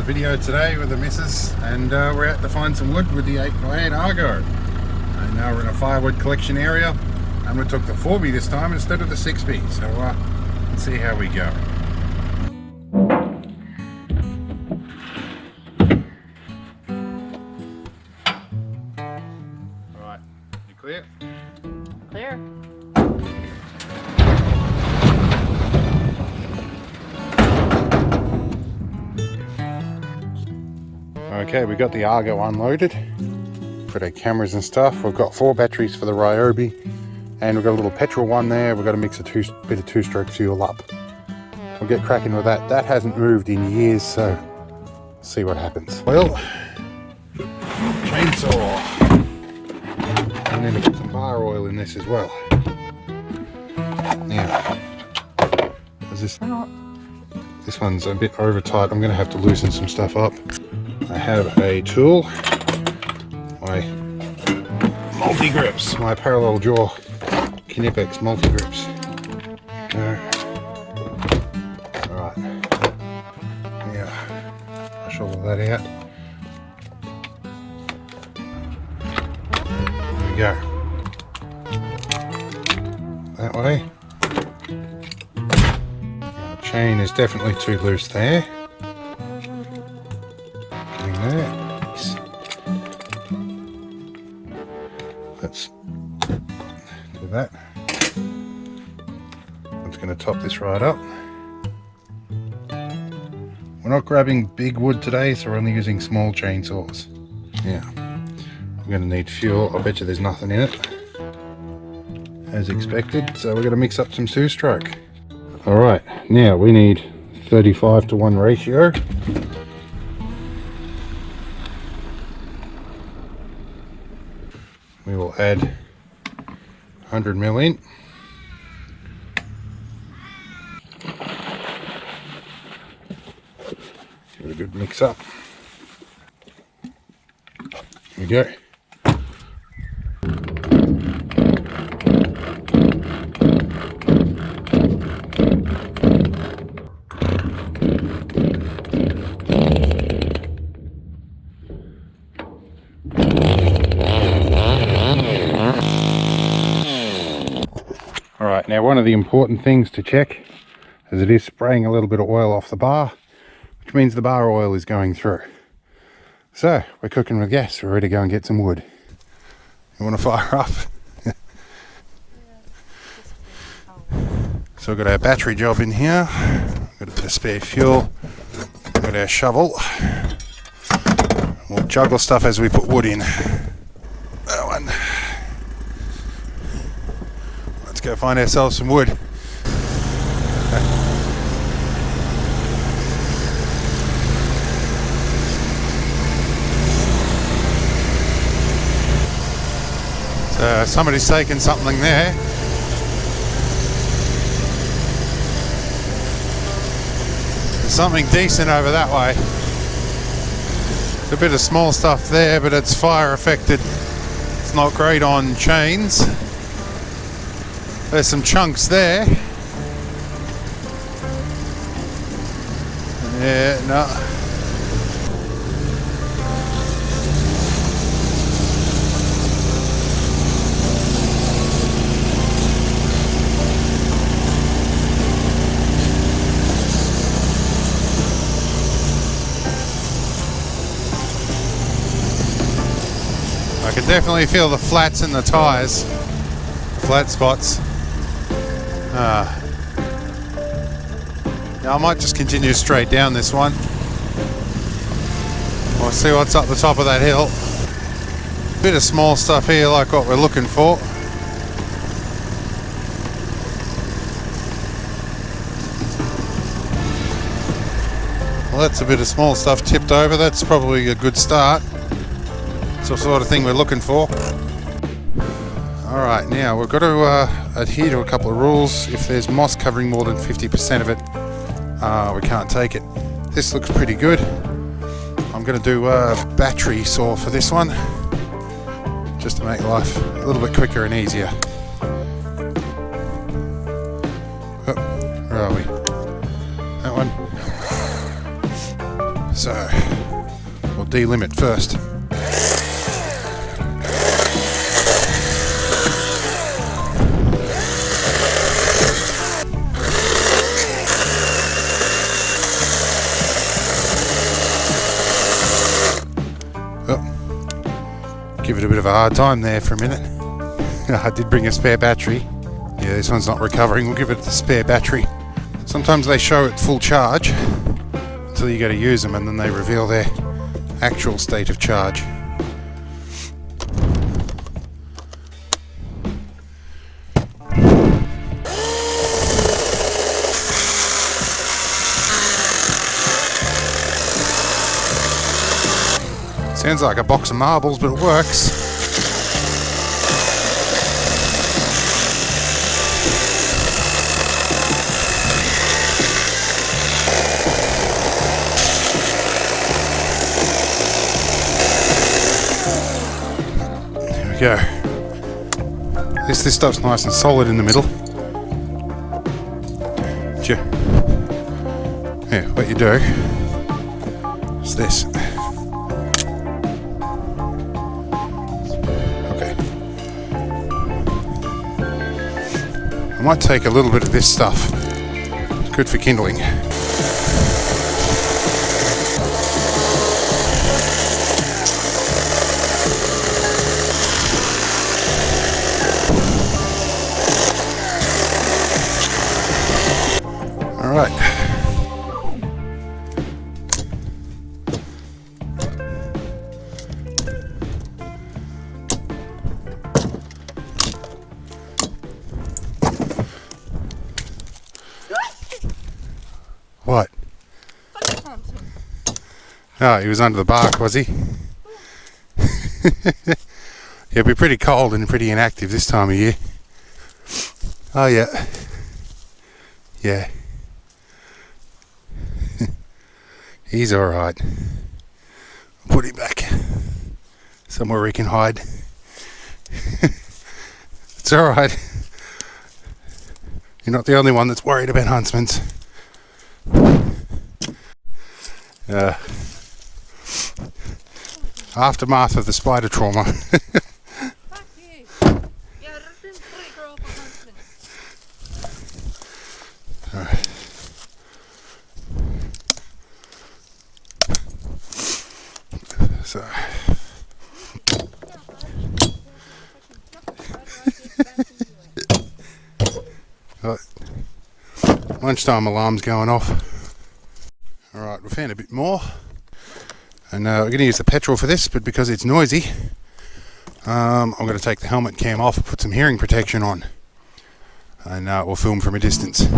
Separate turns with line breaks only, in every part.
another video today with the missus, and we're out to find some wood with the 8x8 Argo. And now we're in a firewood collection area, and we took the 4B this time instead of the 6B, so let's see how we go. Alright, you clear?
Clear.
Okay, we got the Argo unloaded. Got our cameras and stuff. We've got 4 batteries for the Ryobi, and we've got a little petrol one there. We've got to mix a bit of two-stroke fuel up. We'll get cracking with that. That hasn't moved in years, so see what happens. Well, chainsaw, and then we put some bar oil in this as well. Now, this one's a bit over tight. I'm going to have to loosen some stuff up. I have a tool, my multi-grips, my parallel jaw Knipex multi-grips. Alright, now I'll shovel that out. There we go. That way. Now, the chain is definitely too loose there. There. Let's do that. I'm just going to top this right up. We're not grabbing big wood today, so we're only using small chainsaws. Yeah, we're going to need fuel. I bet you there's nothing in it, as expected, so we're going to mix up some two-stroke. Alright, now we need 35:1 ratio. We will add 100 ml in. Give it a good mix up. Here we go. Alright, now one of the important things to check is it is spraying a little bit of oil off the bar, which means the bar oil is going through. So, we're cooking with gas, we're ready to go and get some wood. You want to fire up? So we've got our battery job in here, we've got a bit of spare fuel, we've got our shovel. We'll juggle stuff as we put wood in. That one. Let's go find ourselves some wood. So somebody's taken something there. There's something decent over that way. There's a bit of small stuff there, but it's fire affected. It's not great on chains. There's some chunks there. Yeah, no. I can definitely feel the flats in the tyres. Flat spots. Now I might just continue straight down this one. We'll see what's up the top of that hill. Bit of small stuff here like what we're looking for. Well, that's a bit of small stuff tipped over. That's probably a good start. It's the sort of thing we're looking for. Alright, now we've got to adhere to a couple of rules. If there's moss covering more than 50% of it, we can't take it. This looks pretty good. I'm going to do a battery saw for this one, just to make life a little bit quicker and easier. Oh, where are we? That one. So delimit first. Give it a bit of a hard time there for a minute. I did bring a spare battery. Yeah, this one's not recovering. We'll give it the spare battery. Sometimes they show it full charge until you go to use them, and then they reveal their actual state of charge. Sounds like a box of marbles, but it works. There we go. This stuff's nice and solid in the middle. Yeah, what you do is this. I might take a little bit of this stuff. It's good for kindling. All right. What? Oh, he was under the bark, was he? It'll be pretty cold and pretty inactive this time of year. Oh yeah. Yeah. He's alright. Put him back somewhere he can hide. It's alright. You're not the only one that's worried about huntsmans. Aftermath of the spider trauma.
Fuck you. Yeah, I've been pretty girl for huntsmen.
Alright. So. Lunchtime alarm's going off. Alright, we found a bit more. And we're going to use the petrol for this, but because it's noisy, I'm going to take the helmet cam off and put some hearing protection on. And we'll film from a distance.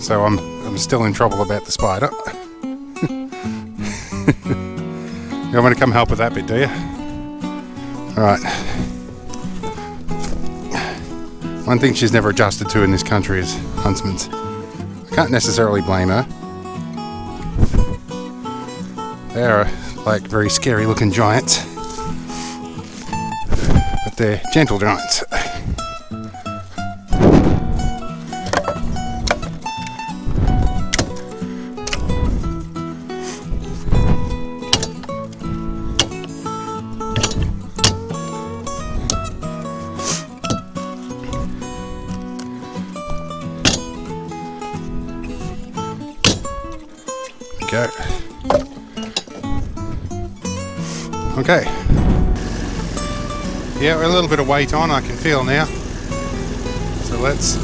So I'm still in trouble about the spider. You want me to come help with that bit, do you? Alright. One thing she's never adjusted to in this country is huntsmen's. I can't necessarily blame her. They're like very scary looking giants. But they're gentle giants. Go. Okay. Yeah, we're a little bit of weight on, I can feel now. So let's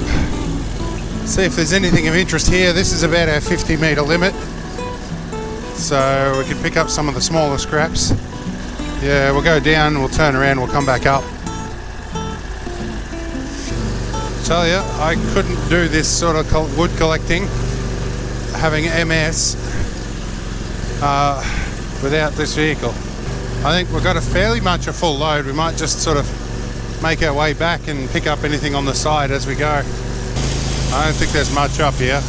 see if there's anything of interest here. This is about our 50 metre limit. So we can pick up some of the smaller scraps. Yeah, we'll go down, we'll turn around, we'll come back up. tell you, I couldn't do this sort of wood collecting, having MS, without this vehicle. I think we've got a fairly much a full load. We might just sort of make our way back and pick up anything on the side as we go. I don't think there's much up here.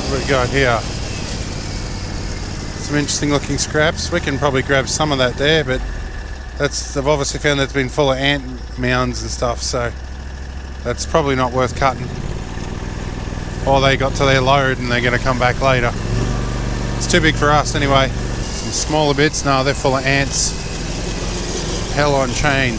What do we got here? Some interesting looking scraps. We can probably grab some of that there, but they've obviously found that it's been full of ant mounds and stuff, so that's probably not worth cutting. Or they got to their load and they're going to come back later. It's too big for us anyway. Some smaller bits, no, they're full of ants. Hell on chain.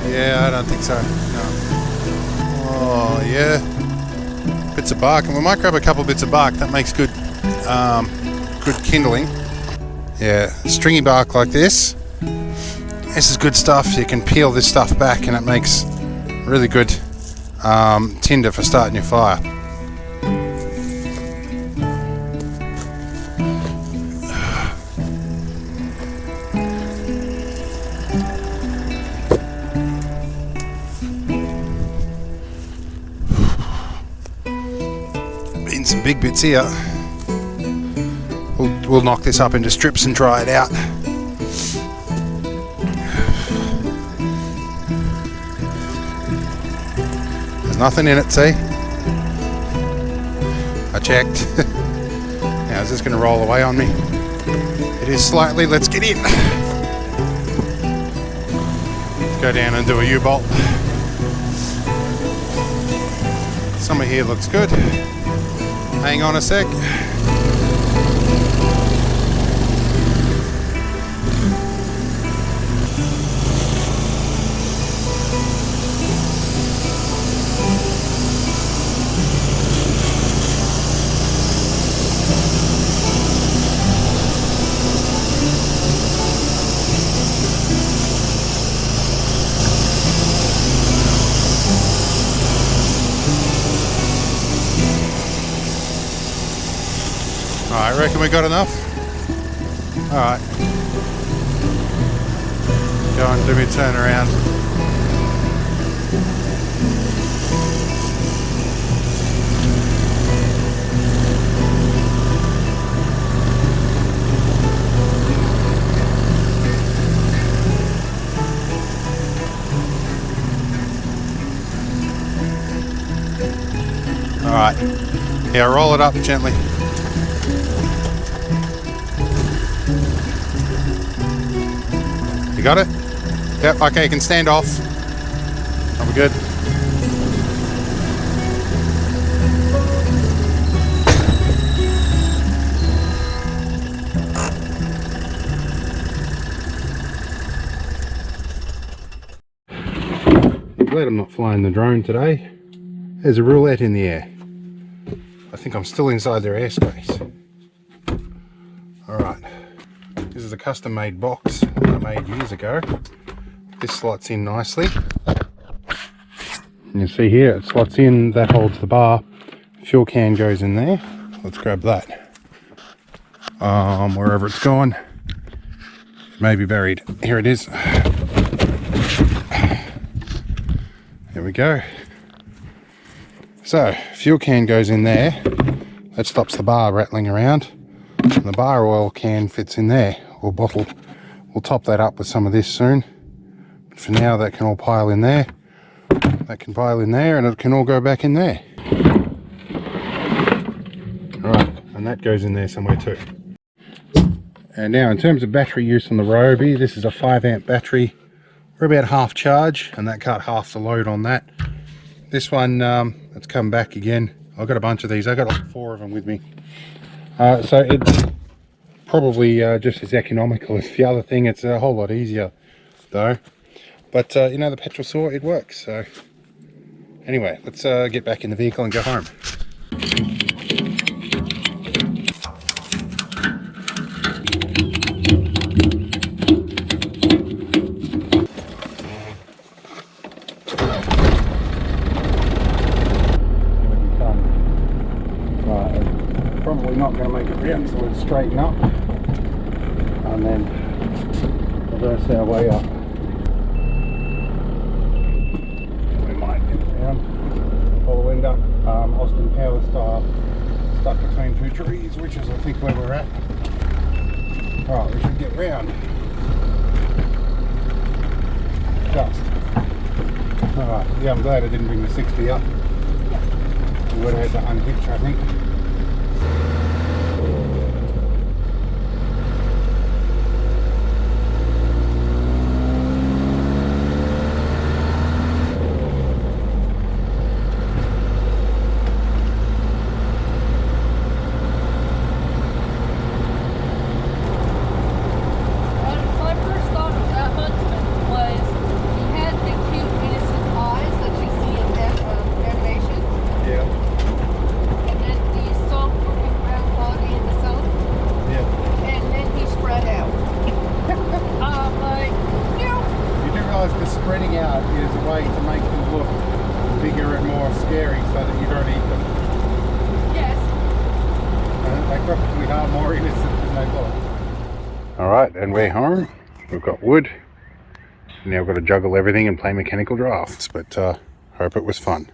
Yeah, I don't think so. No. Oh yeah, bits of bark, and we might grab a couple bits of bark. That makes good, good kindling. Yeah, stringy bark like this. This is good stuff. You can peel this stuff back, and it makes really good tinder for starting your fire. Some big bits here. We'll knock this up into strips and dry it out. There's nothing in it, see? I checked. Now is this going to roll away on me? It is slightly. Let's get in. Let's go down and do a U-bolt. Some of here looks good. Hang on a sec. I reckon we got enough. Alright. Go and do me turn around. Alright. Yeah, roll it up gently. You got it? Yep, okay, you can stand off. Are we good? I'm glad I'm not flying the drone today. There's a roulette in the air. I think I'm still inside their airspace. Alright. This is a custom made box that I made years ago. This slots in nicely. And you see here it slots in, that holds the bar. Fuel can goes in there. Let's grab that. Wherever it's gone. Maybe buried. Here it is. There we go. So, fuel can goes in there. That stops the bar rattling around. And the bar oil can fits in there, or bottle. We'll top that up with some of this soon. But for now, that can all pile in there. That can pile in there, and it can all go back in there. Alright, and that goes in there somewhere too. And now, in terms of battery use on the Ryobi, this is a 5 amp battery. we're about half charge, and that cut half the load on that. This one, it's come back again. I've got a bunch of these. I've got like 4 of them with me. So it's probably just as economical as the other thing. It's a whole lot easier though. But you know, the petrol saw, it works. So anyway, let's get back in the vehicle and go home. Probably not going to make it round, so we'll straighten up and then reverse our way up. We might get down, or we'll end up Austin Power style, stuck between 2 trees, which is I think where we're at. Right, we should get round. Just. Alright, yeah, I'm glad I didn't bring the 60 up. We would have had to unhitch, I think. The spreading out is a way to make them look bigger and more scary so that you don't eat them.
Yes.
They probably are more innocent than they look. Alright, and we're home. We've got wood. Now we've got to juggle everything and play mechanical drafts, but hope it was fun.